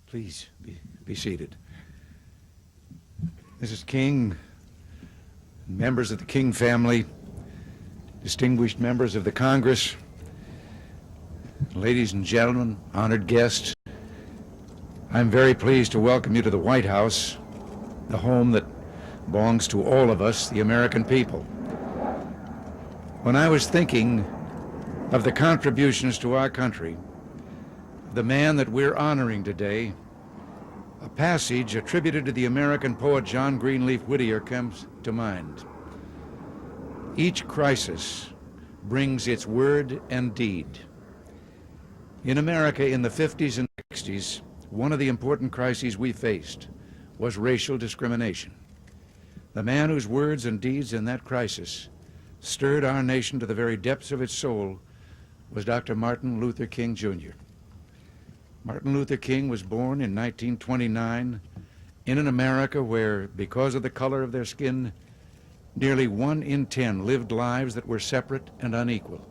Please be seated. Mrs. King, members of the King family, distinguished members of the Congress, ladies and gentlemen, honored guests, I'm very pleased to welcome you to the White House, the home that belongs to all of us, the American people. When I was thinking of the contributions to our country, the man that we're honoring today, a passage attributed to the American poet John Greenleaf Whittier comes to mind. Each crisis brings its word and deed. In America in the 50s and 60s, one of the important crises we faced was racial discrimination. The man whose words and deeds in that crisis stirred our nation to the very depths of its soul was Dr. Martin Luther King, Jr. Martin Luther King was born in 1929 in an America where, because of the color of their skin, nearly 1 in 10 lived lives that were separate and unequal.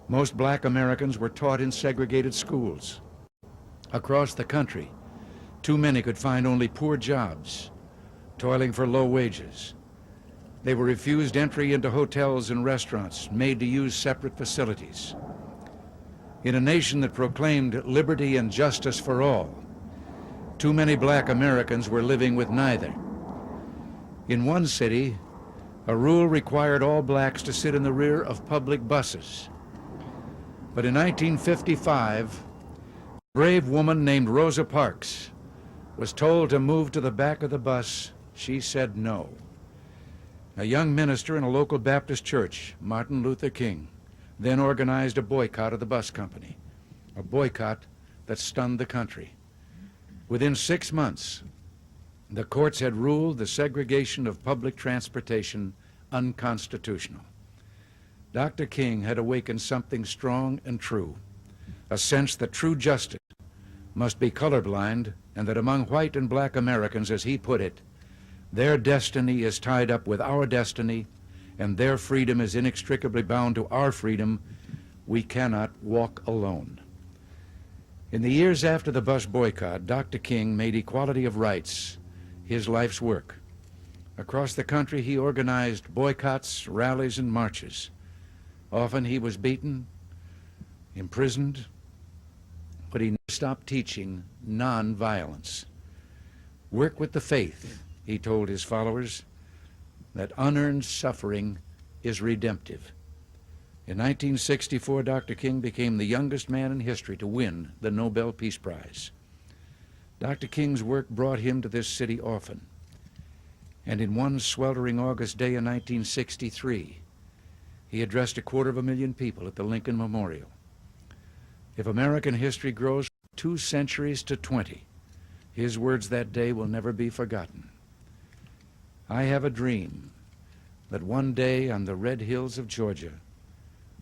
Most black Americans were taught in segregated schools. Across the country, too many could find only poor jobs, toiling for low wages. They were refused entry into hotels and restaurants, made to use separate facilities. In a nation that proclaimed liberty and justice for all, too many black Americans were living with neither. In one city, a rule required all blacks to sit in the rear of public buses. But in 1955, a brave woman named Rosa Parks was told to move to the back of the bus. She said no. A young minister in a local Baptist church, Martin Luther King, then organized a boycott of the bus company, a boycott that stunned the country. Within 6 months, the courts had ruled the segregation of public transportation unconstitutional. Dr. King had awakened something strong and true, a sense that true justice must be colorblind, and that among white and black Americans, as he put it, their destiny is tied up with our destiny, and their freedom is inextricably bound to our freedom. We cannot walk alone. In the years after the bus boycott, Dr. King made equality of rights his life's work. Across the country, he organized boycotts, rallies, and marches. Often he was beaten, imprisoned, but he never stopped teaching nonviolence. Work with the faith, he told his followers, that unearned suffering is redemptive. In 1964, Dr. King became the youngest man in history to win the Nobel Peace Prize. Dr. King's work brought him to this city often. And in one sweltering August day in 1963, he addressed 250,000 people at the Lincoln Memorial. If American history grows from 2 centuries to 20, his words that day will never be forgotten. I have a dream that one day on the red hills of Georgia,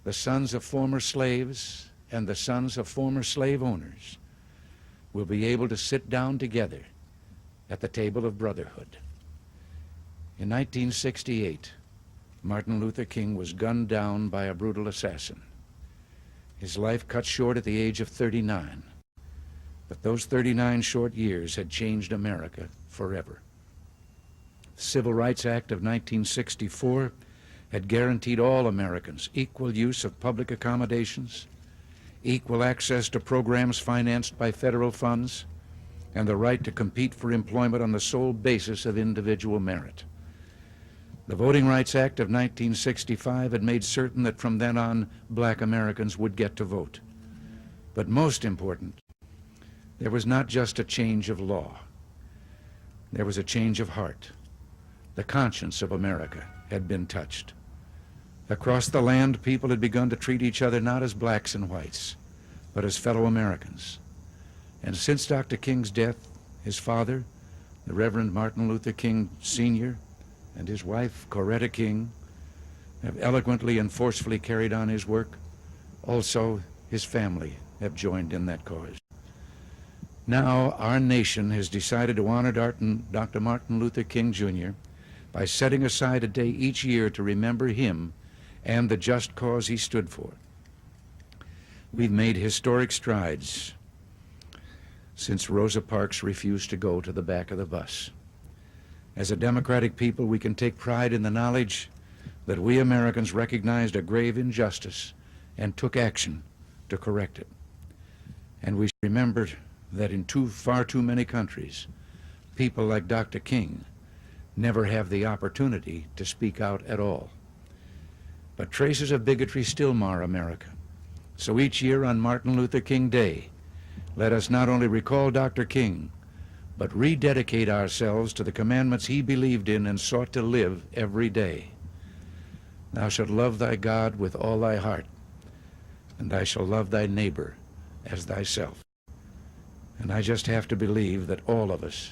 the sons of former slaves and the sons of former slave owners will be able to sit down together at the table of brotherhood. In 1968, Martin Luther King was gunned down by a brutal assassin. His life cut short at the age of 39. But those 39 short years had changed America forever. The Civil Rights Act of 1964 had guaranteed all Americans equal use of public accommodations, equal access to programs financed by federal funds, and the right to compete for employment on the sole basis of individual merit. The Voting Rights Act of 1965 had made certain that from then on, black Americans would get to vote. But most important, there was not just a change of law. There was a change of heart. The conscience of America had been touched. Across the land, people had begun to treat each other not as blacks and whites, but as fellow Americans. And since Dr. King's death, his father, the Reverend Martin Luther King Sr., and his wife, Coretta King, have eloquently and forcefully carried on his work. Also, his family have joined in that cause. Now, our nation has decided to honor Dr. Martin Luther King, Jr. by setting aside a day each year to remember him and the just cause he stood for. We've made historic strides. since Rosa Parks refused to go to the back of the bus. As a democratic people, we can take pride in the knowledge that we Americans recognized a grave injustice and took action to correct it. And we remembered that in far too many countries, people like Dr. King never have the opportunity to speak out at all. But traces of bigotry still mar America. So each year on Martin Luther King Day, let us not only recall Dr. King, but rededicate ourselves to the commandments he believed in and sought to live every day. Thou shalt love thy God with all thy heart, and thou shalt love thy neighbor as thyself. And I just have to believe that all of us,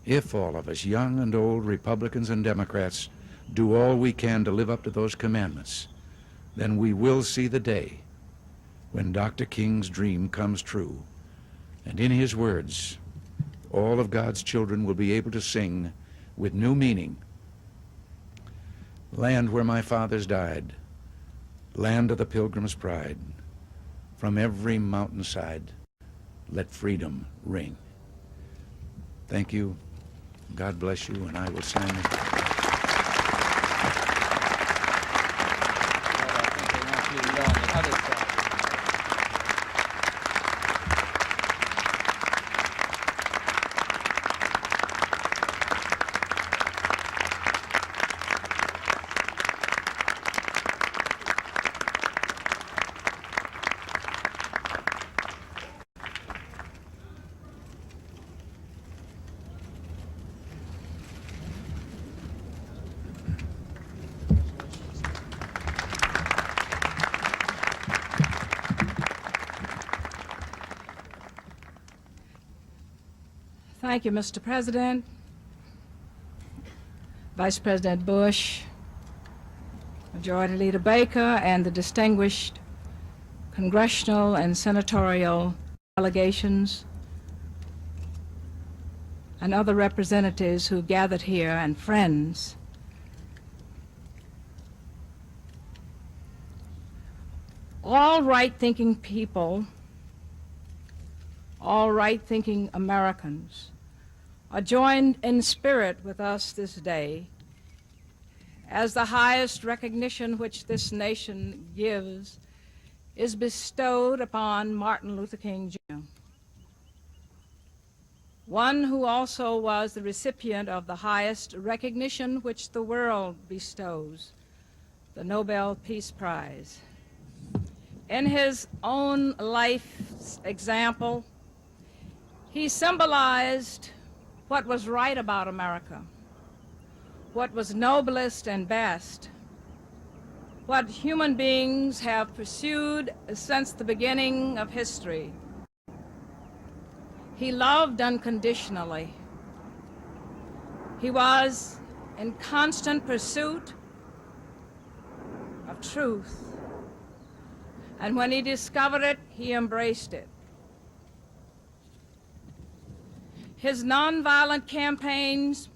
if all of us, young and old, Republicans and Democrats, do all we can to live up to those commandments, then we will see the day when Dr. King's dream comes true. And in his words, all of God's children will be able to sing with new meaning, land where my fathers died, land of the pilgrim's pride, from every mountainside, let freedom ring. Thank you. God bless you, and I will sign it. Thank you, Mr. President, Vice President Bush, Majority Leader Baker, and the distinguished congressional and senatorial delegations and other representatives who gathered here, and friends. All right-thinking people, all right-thinking Americans are joined in spirit with us this day as the highest recognition which this nation gives is bestowed upon Martin Luther King Jr., one who also was the recipient of the highest recognition which the world bestows, the Nobel Peace Prize. In his own life's example, he symbolized what was right about America, what was noblest and best, what human beings have pursued since the beginning of history. He loved unconditionally. He was in constant pursuit of truth. And when he discovered it, he embraced it. His nonviolent campaigns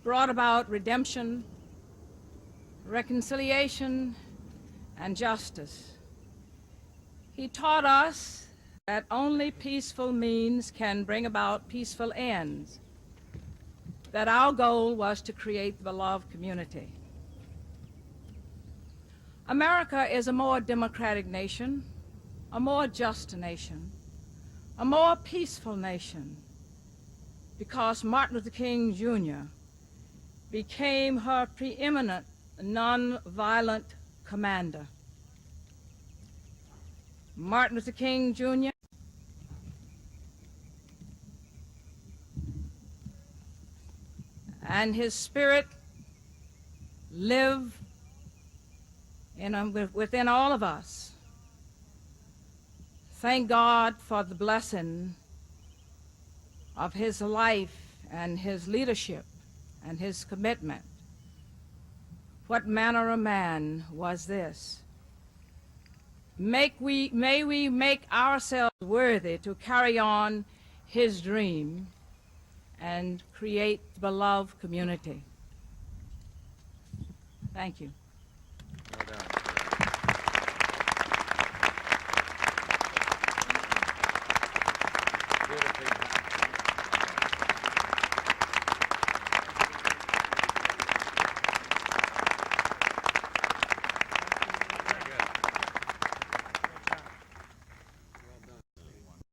brought about redemption, reconciliation, and justice. He taught us that only peaceful means can bring about peaceful ends, that our goal was to create the beloved community. America is a more democratic nation, a more just nation, a more peaceful nation, because Martin Luther King Jr. became her preeminent nonviolent commander. Martin Luther King Jr. and his spirit live within all of us. Thank God for the blessing of his life and his leadership and his commitment. What manner of man was this? May we make ourselves worthy to carry on his dream and create the beloved community. Thank you.